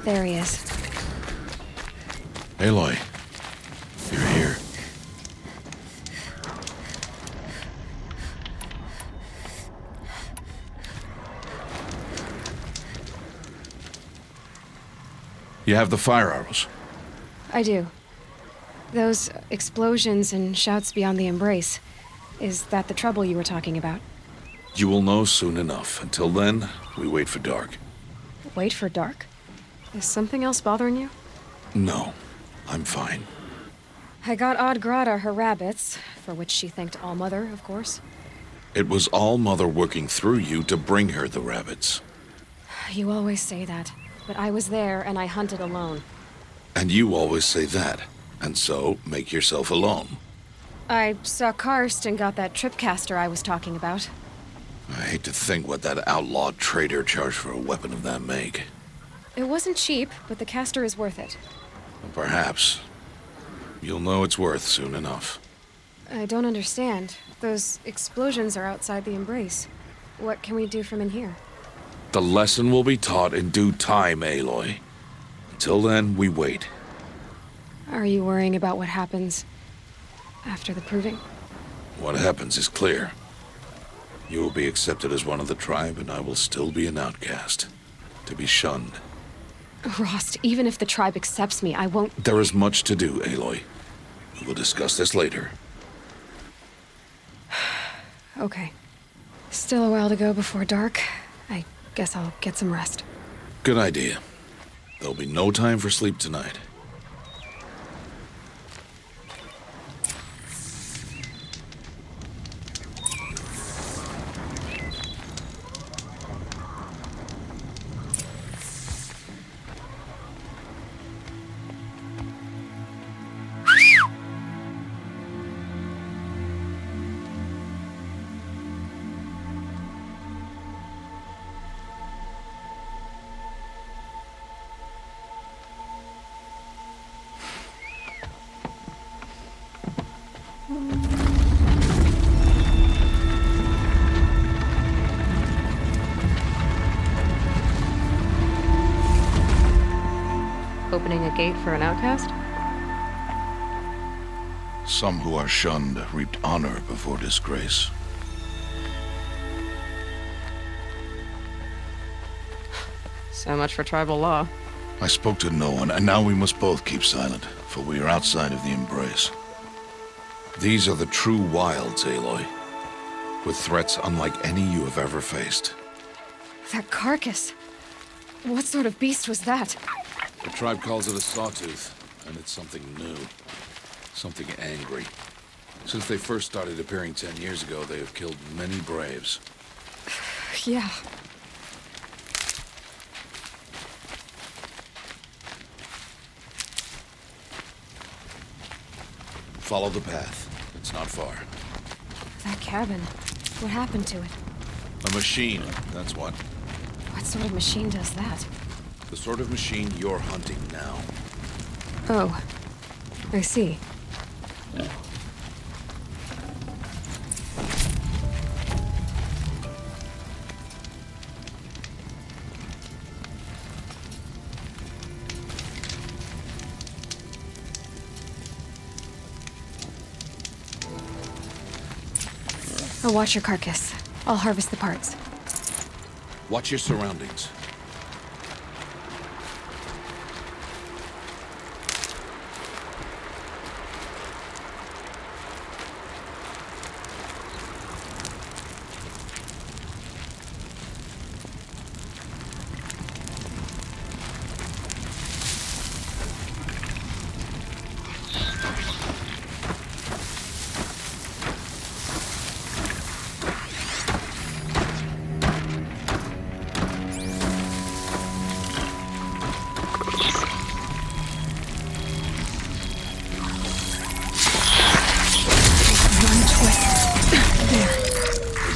There he is. Aloy, you're here. You have the fire arrows. I do. Those explosions and shouts beyond the embrace. Is that the trouble you were talking about? You will know soon enough. Until then, we wait for dark. Wait for dark? Is something else bothering you? No, I'm fine. I got Odd Grata her rabbits, for which she thanked All-Mother, of course. It was All-Mother working through you to bring her the rabbits. You always say that, but I was there and I hunted alone. And you always say that, and so make yourself alone. I saw Karst and got that tripcaster I was talking about. I hate to think what that outlawed trader charged for a weapon of that make. It wasn't cheap, but the caster is worth it. Perhaps. You'll know it's worth soon enough. I don't understand. Those explosions are outside the embrace. What can we do from in here? The lesson will be taught in due time, Aloy. Until then, we wait. Are you worrying about what happens after the proving? What happens is clear. You will be accepted as one of the tribe, and I will still be an outcast. To be shunned. Rost, even if the tribe accepts me, I won't... There is much to do, Aloy. We will discuss this later. Okay. Still a while to go before dark. I guess I'll get some rest. Good idea. There'll be no time for sleep tonight. Opening a gate for an outcast? Some who are shunned reaped honor before disgrace. So much for tribal law. I spoke to no one, and now we must both keep silent, for we are outside of the embrace. These are the true wilds, Aloy, with threats unlike any you have ever faced. That carcass. What sort of beast was that? The tribe calls it a sawtooth, and it's something new. Something angry. Since they first started appearing 10 years ago, they have killed many braves. Yeah. Follow the path. It's not far. That cabin. What happened to it? A machine, that's what. What sort of machine does that? The sort of machine you're hunting now. Oh. I see. I'll watch your carcass. I'll harvest the parts. Watch your surroundings.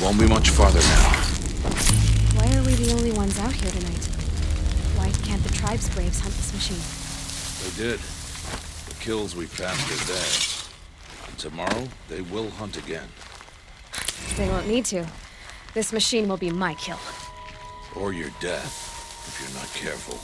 Won't be much farther now. Why are we the only ones out here tonight? Why can't the tribe's braves hunt this machine? They did. The kills we passed are theirs. And tomorrow, they will hunt again. They won't need to. This machine will be my kill. Or your death, if you're not careful.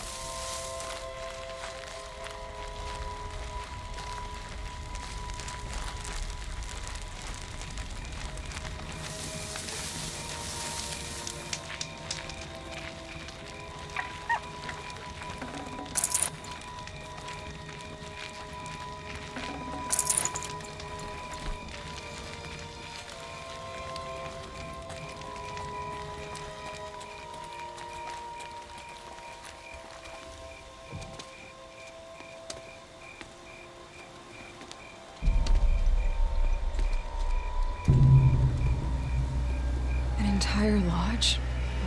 entire lodge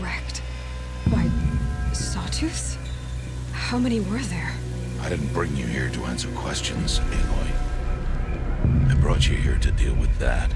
wrecked by sawtooths? How many were there? I didn't bring you here to answer questions, Aloy. I brought you here to deal with that.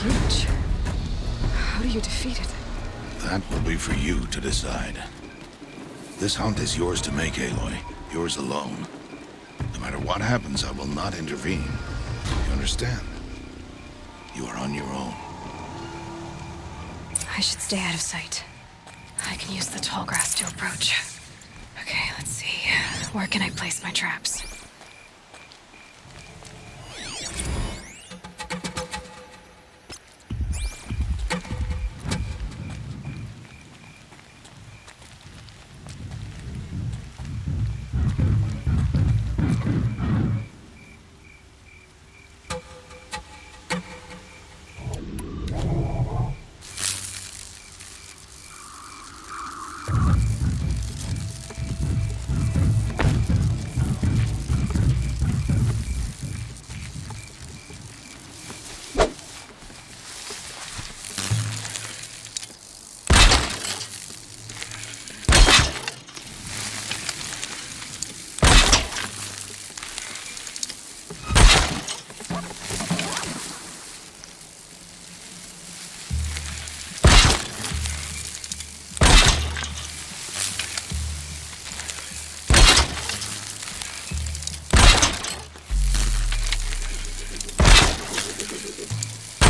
Huge. How do you defeat it? That will be for you to decide. This hunt is yours to make, Aloy. Yours alone. No matter what happens, I will not intervene. You understand? You are on your own. I should stay out of sight. I can use the tall grass to approach. Okay, let's see. Where can I place my traps?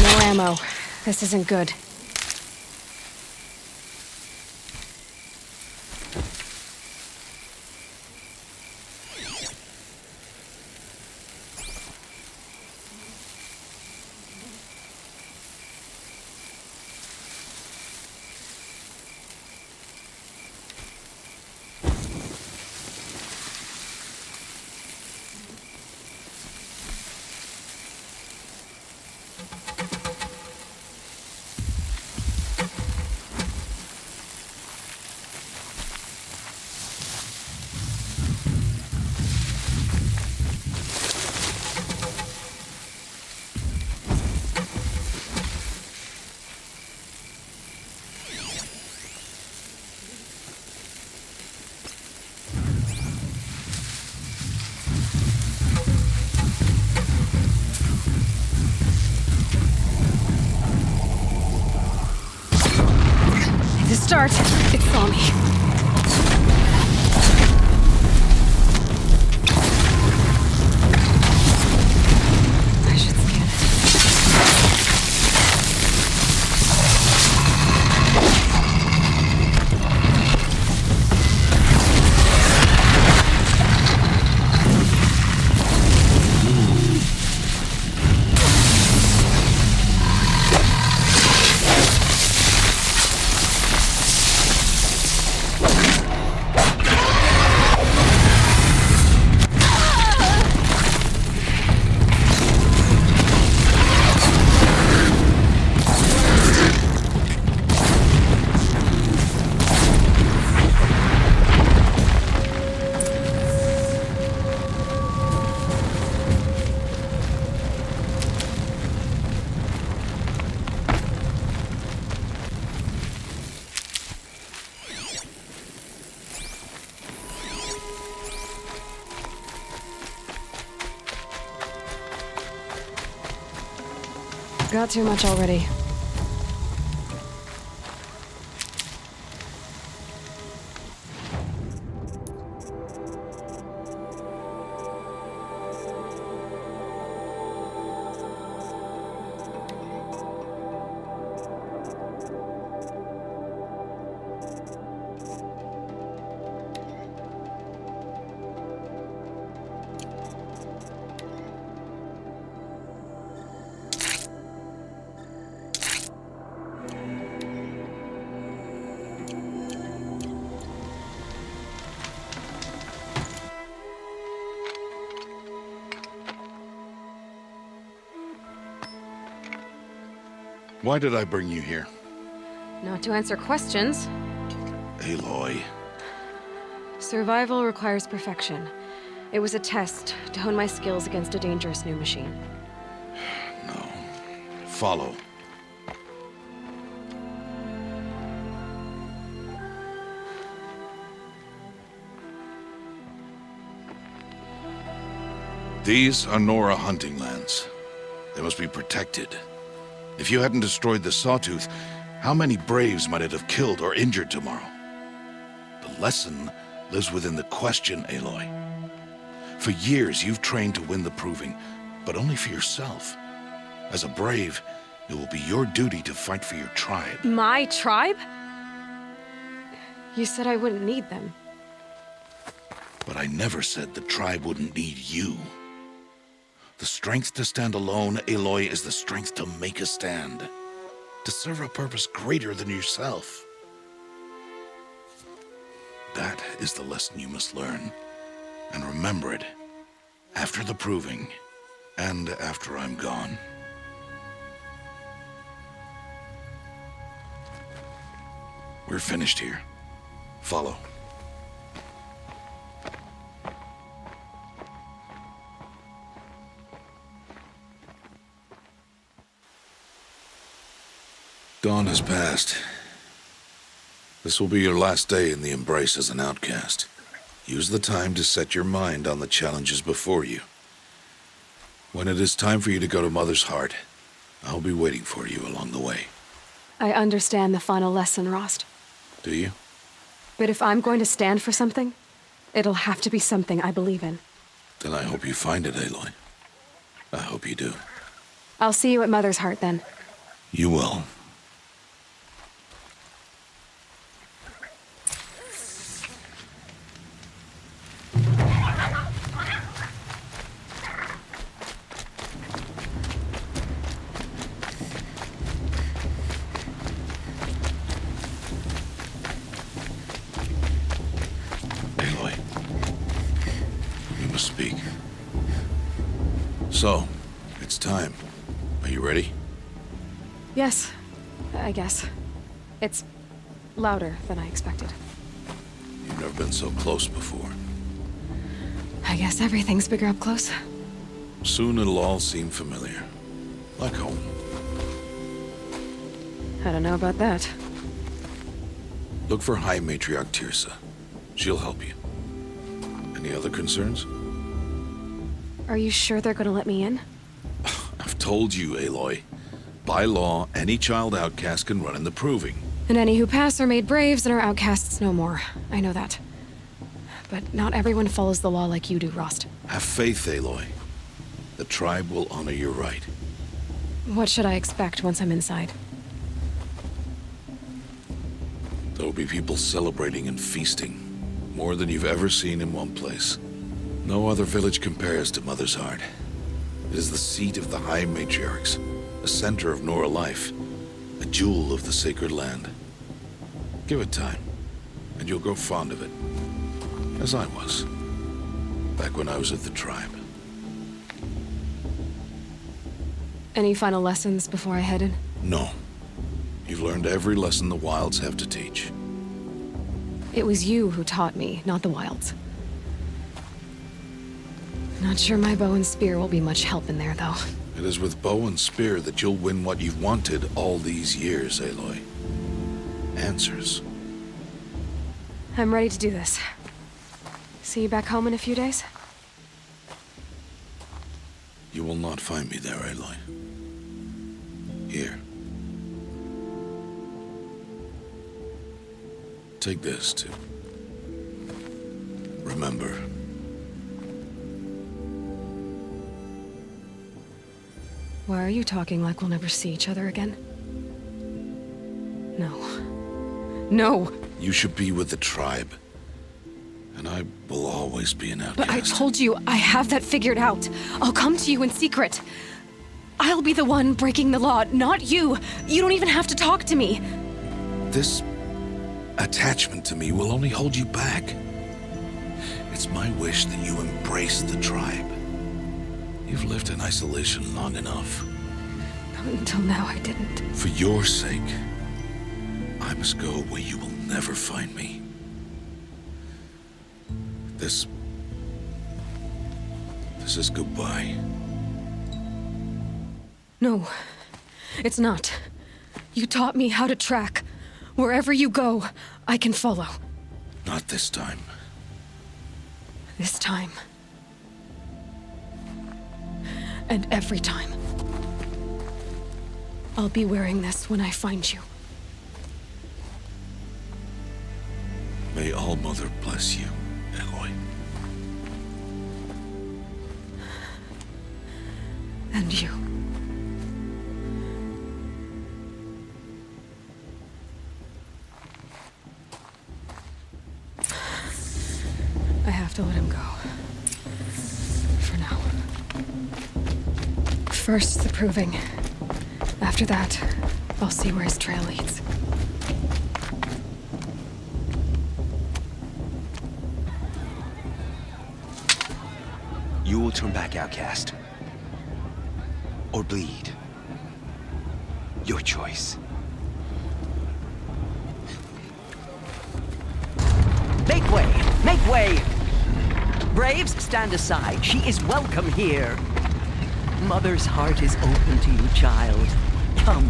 No ammo. This isn't good. To start, it saw me. I should scan it. Got too much already. Why did I bring you here? Not to answer questions. Aloy. Survival requires perfection. It was a test to hone my skills against a dangerous new machine. No. Follow. These are Nora hunting lands. They must be protected. If you hadn't destroyed the Sawtooth, how many Braves might it have killed or injured tomorrow? The lesson lives within the question, Aloy. For years, you've trained to win the proving, but only for yourself. As a Brave, it will be your duty to fight for your tribe. My tribe? You said I wouldn't need them. But I never said the tribe wouldn't need you. The strength to stand alone, Aloy, is the strength to make a stand. To serve a purpose greater than yourself. That is the lesson you must learn. And remember it. After the proving. And after I'm gone. We're finished here. Follow. Dawn has passed. This will be your last day in the Embrace as an outcast. Use the time to set your mind on the challenges before you. When it is time for you to go to Mother's Heart, I'll be waiting for you along the way. I understand the final lesson, Rost. Do you? But if I'm going to stand for something, it'll have to be something I believe in. Then I hope you find it, Aloy. I hope you do. I'll see you at Mother's Heart, then. You will. Speak. So, it's time. Are you ready? Yes, I guess. It's louder than I expected. You've never been so close before. I guess everything's bigger up close. Soon it'll all seem familiar. Like home. I don't know about that. Look for High Matriarch Tirsa. She'll help you. Any other concerns? Are you sure they're gonna let me in? I've told you, Aloy. By law, any child outcast can run in the proving. And any who pass are made braves and are outcasts no more. I know that. But not everyone follows the law like you do, Rost. Have faith, Aloy. The tribe will honor your right. What should I expect once I'm inside? There will be people celebrating and feasting. More than you've ever seen in one place. No other village compares to Mother's Heart. It is the seat of the High Matriarchs, a center of Nora life, a jewel of the sacred land. Give it time, and you'll grow fond of it. As I was, back when I was at the tribe. Any final lessons before I head in? No. You've learned every lesson the Wilds have to teach. It was you who taught me, not the Wilds. Not sure my bow and spear will be much help in there, though. It is with bow and spear that you'll win what you've wanted all these years, Aloy. Answers. I'm ready to do this. See you back home in a few days? You will not find me there, Aloy. Here. Take this, too. Remember. Why are you talking like we'll never see each other again? No. No! You should be with the tribe. And I will always be an outcast. But I told you, I have that figured out. I'll come to you in secret. I'll be the one breaking the law, not you. You don't even have to talk to me. This attachment to me will only hold you back. It's my wish that you embrace the tribe. You've lived in isolation long enough. Until now, I didn't. For your sake, I must go where you will never find me. This is goodbye. No, it's not. You taught me how to track. Wherever you go, I can follow. Not this time. This time. And every time. I'll be wearing this when I find you. May All-Mother bless you, Aloy. And you. I have to let him go. For now. First, the proving. After that, I'll see where his trail leads. You will turn back, outcast. Or bleed. Your choice. Make way! Make way! Braves, stand aside. She is welcome here. Mother's heart is open to you, child. Come.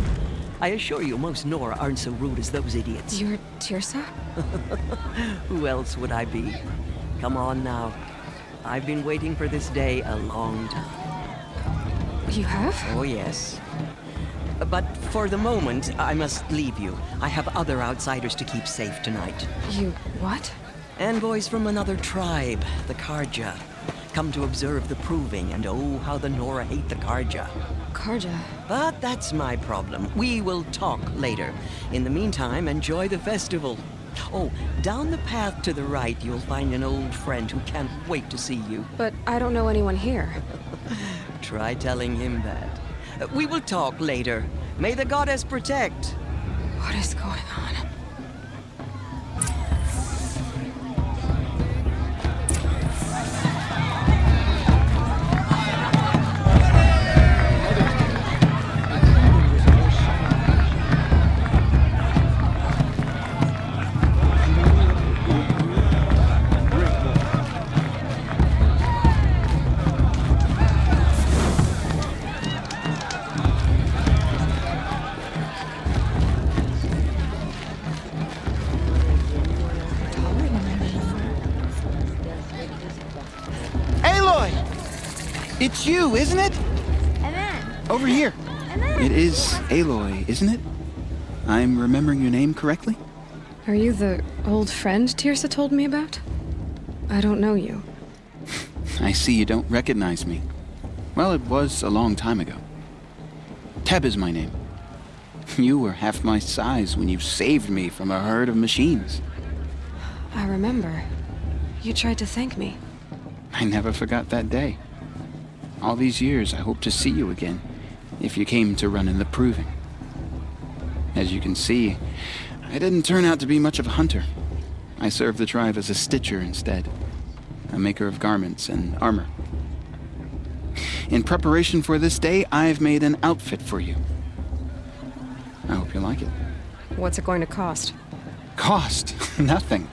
I assure you, most Nora aren't so rude as those idiots. You're Tirsa? Who else would I be? Come on now. I've been waiting for this day a long time. You have? Oh, yes. But for the moment, I must leave you. I have other outsiders to keep safe tonight. You what? Envoys from another tribe, the Karja. Come to observe the proving, and oh, how the Nora hate the Karja. Karja? But that's my problem. We will talk later. In the meantime, enjoy the festival. Oh, down the path to the right, you'll find an old friend who can't wait to see you. But I don't know anyone here. Try telling him that. We will talk later. May the goddess protect. What is going on? It's you, isn't it? Over here. It is Aloy, isn't it? I'm remembering your name correctly? Are you the old friend Tirsa told me about? I don't know you. I see you don't recognize me. Well, it was a long time ago. Teb is my name. You were half my size when you saved me from a herd of machines. I remember. You tried to thank me. I never forgot that day. All these years, I hope to see you again, if you came to run in the proving. As you can see, I didn't turn out to be much of a hunter. I served the tribe as a stitcher instead, a maker of garments and armor. In preparation for this day, I've made an outfit for you. I hope you like it. What's it going to cost? Cost? Nothing.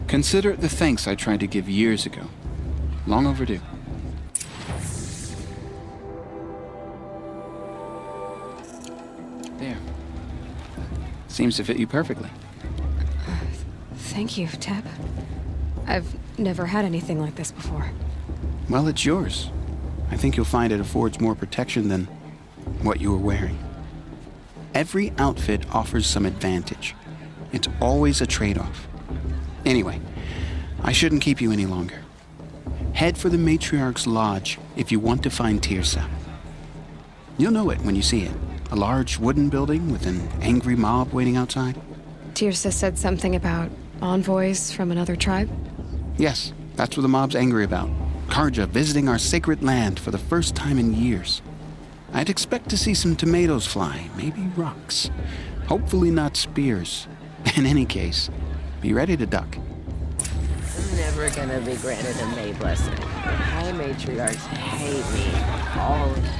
Consider it the thanks I tried to give years ago. Long overdue. There. Seems to fit you perfectly. Thank you, Teb. I've never had anything like this before. Well, it's yours. I think you'll find it affords more protection than what you were wearing. Every outfit offers some advantage. It's always a trade-off. Anyway, I shouldn't keep you any longer. Head for the Matriarch's Lodge if you want to find Tirsa. You'll know it when you see it. A large wooden building with an angry mob waiting outside. Tirsa said something about envoys from another tribe? Yes, that's what the mob's angry about. Karja visiting our sacred land for the first time in years. I'd expect to see some tomatoes fly, maybe rocks. Hopefully not spears. In any case, be ready to duck. I'm never gonna be granted a May blessing. High matriarchs hate me. All of them.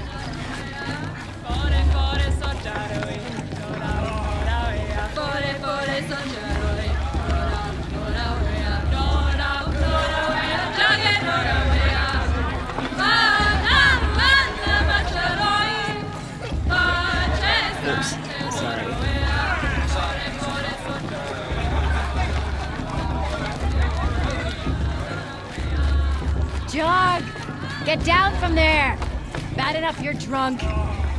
Get down from there! Bad enough you're drunk.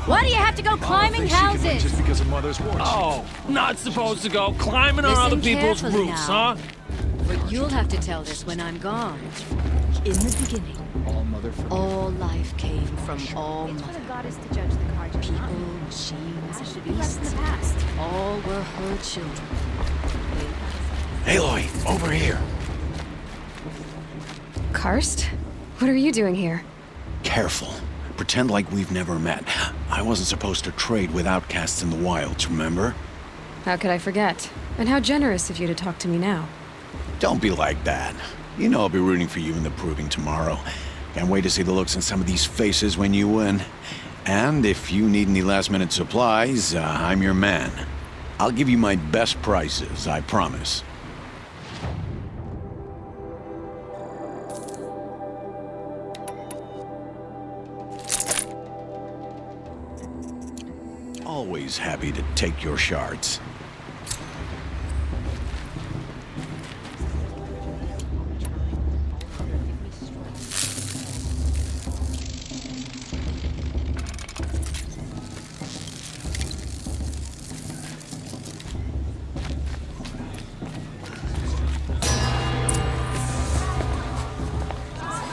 Why do you have to go climbing houses? Just because of Mother's horse. Oh, not supposed to go climbing on Listen other people's carefully roofs, now. huh? But you'll have to tell this when I'm gone. In the beginning, All Mother for all life came from all Mother. People, machines, and beasts. All were her children. Aloy, over here. Karst? What are you doing here? Careful. Pretend like we've never met. I wasn't supposed to trade with outcasts in the wilds, remember? How could I forget? And how generous of you to talk to me now. Don't be like that. You know I'll be rooting for you in the proving tomorrow. Can't wait to see the looks on some of these faces when you win. And if you need any last-minute supplies, I'm your man. I'll give you my best prices, I promise. Always happy to take your shards.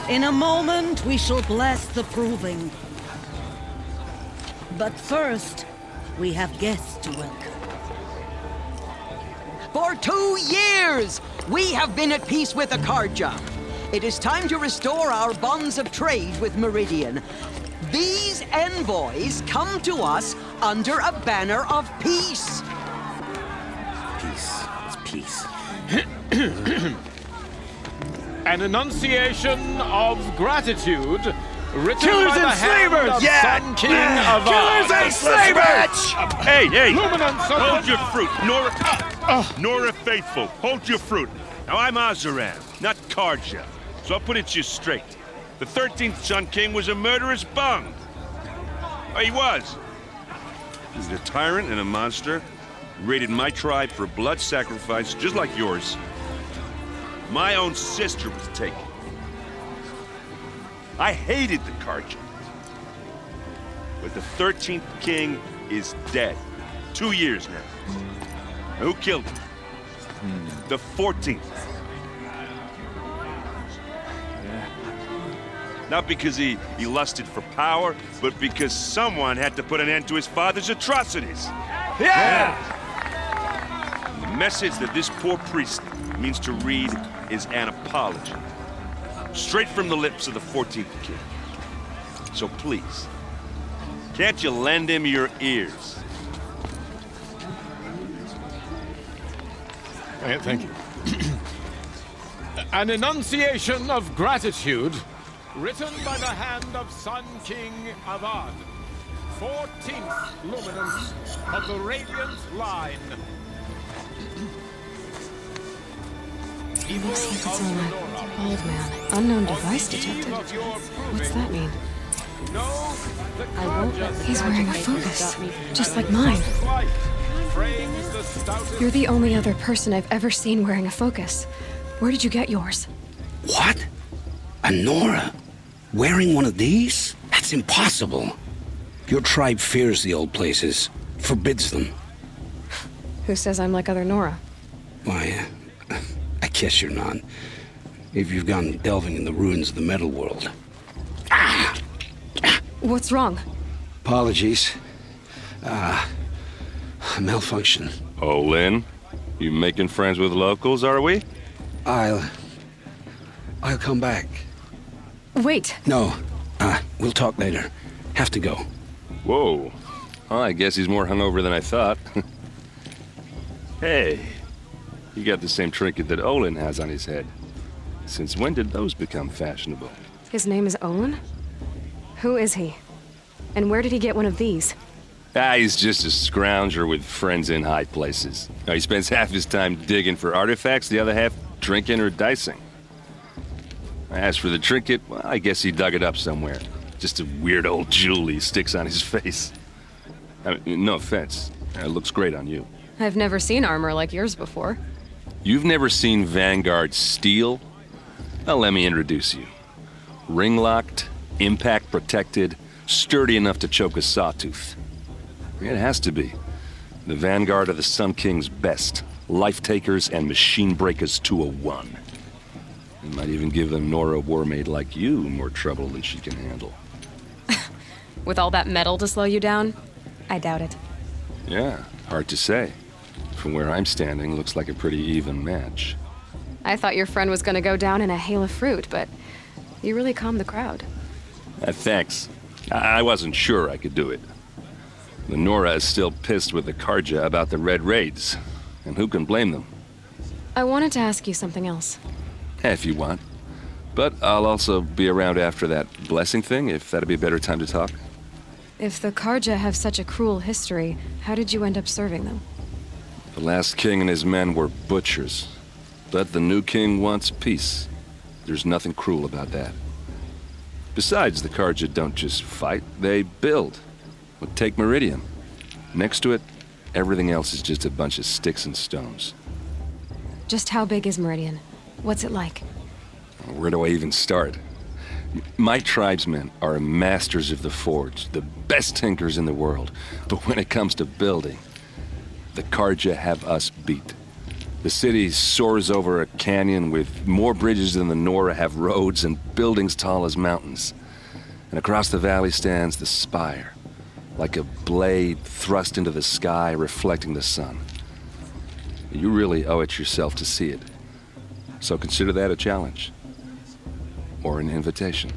In a moment, we shall bless the proving. But first, we have guests to welcome. For 2 years, we have been at peace with Akarja. It is time to restore our bonds of trade with Meridian. These envoys come to us under a banner of peace. Peace. It's peace. An enunciation of gratitude written Killers by the and hand slavers! of Yeah! Sun King of Killers and slavers! Hey, hey! Luminance of Hold your fruit, Nora. Nora Faithful, hold your fruit. Now I'm Azaran, not Karja, so I'll put it to you straight. The 13th Sun King was a murderous bung. Oh, he was. He's a tyrant and a monster. Raided my tribe for blood sacrifice, just like yours. My own sister was taken. I hated the Karja. But the 13th king is dead. 2 years now. Who killed him? The 14th. Not because he lusted for power, but because someone had to put an end to his father's atrocities. Yeah! The message that this poor priest means to read is an apology. Straight from the lips of the 14th king. So please, can't you lend him your ears? Thank you. An enunciation of gratitude written by the hand of Sun King Avad, 14th luminance of the Radiant Line. Evil secrets online. Old man. Unknown device detected. What's that mean? I won't let the He's wearing a Karja focus, stop me from just like mine. Frames the stoutest You're the only other person I've ever seen wearing a focus. Where did you get yours? What? A Nora? Wearing one of these? That's impossible. Your tribe fears the old places, forbids them. Who says I'm like other Nora? Why, I guess you're not. If you've gone delving in the ruins of the metal world. What's wrong? Apologies. A malfunction. Oh, Lynn, you making friends with locals, are we? I'll come back. Wait. No, we'll talk later. Have to go. Whoa. Well, I guess he's more hungover than I thought. Hey, you got the same trinket that Olin has on his head. Since when did those become fashionable? His name is Olin? Who is he? And where did he get one of these? He's just a scrounger with friends in high places. He spends half his time digging for artifacts, the other half drinking or dicing. As for the trinket, well, I guess he dug it up somewhere. Just a weird old jewel he sticks on his face. I mean, no offense. It looks great on you. I've never seen armor like yours before. You've never seen Vanguard steel? Well, let me introduce you. Ring-locked, Impact protected, sturdy enough to choke a sawtooth. It has to be. The vanguard of the Sun King's best. Life takers and machine breakers to a one. It might even give a Nora warmaid like you more trouble than she can handle. With all that metal to slow you down? I doubt it. Yeah, hard to say. From where I'm standing, looks like a pretty even match. I thought your friend was gonna go down in a hail of fruit, but you really calmed the crowd. Thanks. I wasn't sure I could do it. The Nora is still pissed with the Karja about the Red Raids, and who can blame them? I wanted to ask you something else. If you want. But I'll also be around after that blessing thing, if that'd be a better time to talk. If the Karja have such a cruel history, how did you end up serving them? The last king and his men were butchers. But the new king wants peace. There's nothing cruel about that. Besides, the Karja don't just fight, they build. Well, take Meridian. Next to it, everything else is just a bunch of sticks and stones. Just how big is Meridian? What's it like? Where do I even start? My tribesmen are masters of the forge, the best tinkers in the world. But when it comes to building, the Karja have us beat. The city soars over a canyon with more bridges than the Nora have roads and buildings tall as mountains. And across the valley stands the spire, like a blade thrust into the sky reflecting the sun. You really owe it yourself to see it. So consider that a challenge. Or an invitation.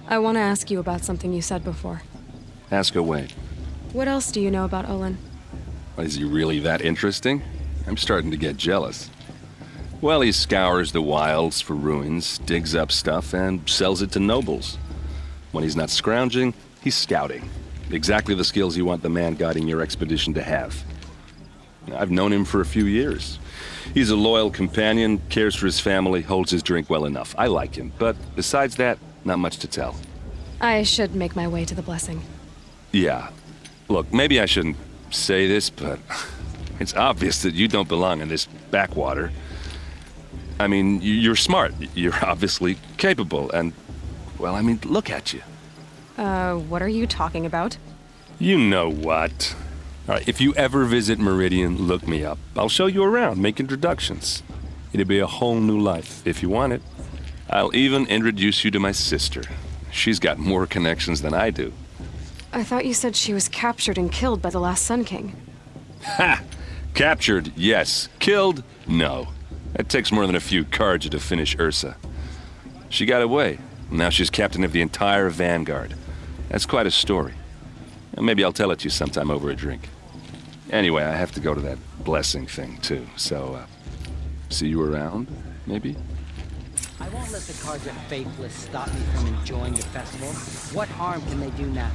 I want to ask you about something you said before. Ask away. What else do you know about Olin? Is he really that interesting? I'm starting to get jealous. Well, he scours the wilds for ruins, digs up stuff, and sells it to nobles. When he's not scrounging, he's scouting. Exactly the skills you want the man guiding your expedition to have. I've known him for a few years. He's a loyal companion, cares for his family, holds his drink well enough. I like him, but besides that, not much to tell. I should make my way to the blessing. Yeah. Look, maybe I shouldn't say this, but it's obvious that you don't belong in this backwater. I mean, you're smart. You're obviously capable, and, well, I mean, look at you. What are you talking about? You know what. All right, if you ever visit Meridian, look me up. I'll show you around, make introductions. It'll be a whole new life, if you want it. I'll even introduce you to my sister. She's got more connections than I do. I thought you said she was captured and killed by the last Sun King. Ha! Captured, yes. Killed, no. It takes more than a few Karja to finish Ursa. She got away. Now she's captain of the entire vanguard. That's quite a story. And maybe I'll tell it to you sometime over a drink. Anyway, I have to go to that blessing thing, too. So, see you around, maybe? I won't let the Karja faithless stop me from enjoying the festival. What harm can they do now?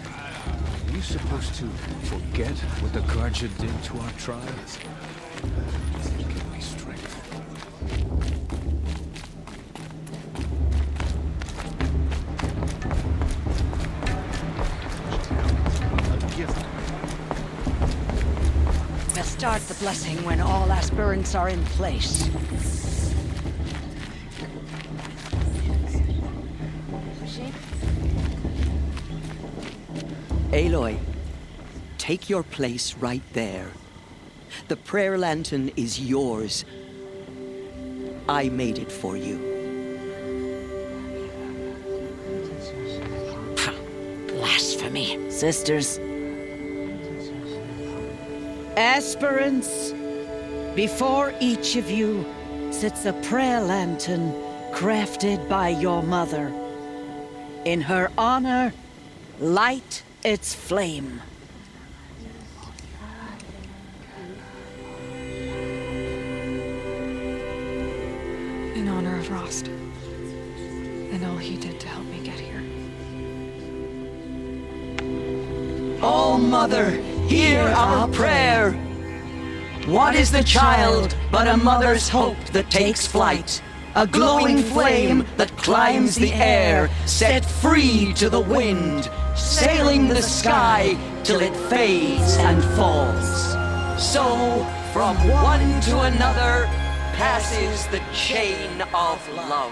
Are you supposed to forget what the Karja did to our tribe? Give me strength. We'll start the blessing when all aspirants are in place. Aloy, take your place right there. The prayer lantern is yours. I made it for you. Blasphemy. Sisters. Aspirants, before each of you sits a prayer lantern crafted by your mother. In her honor, light its flame. In honor of Rost. And all he did to help me get here. Oh, Mother, hear our prayer. What is the child but a mother's hope that takes flight? A glowing flame that climbs the air, set free to the wind, sailing the sky till it fades and falls. So, from one to another, passes the chain of love.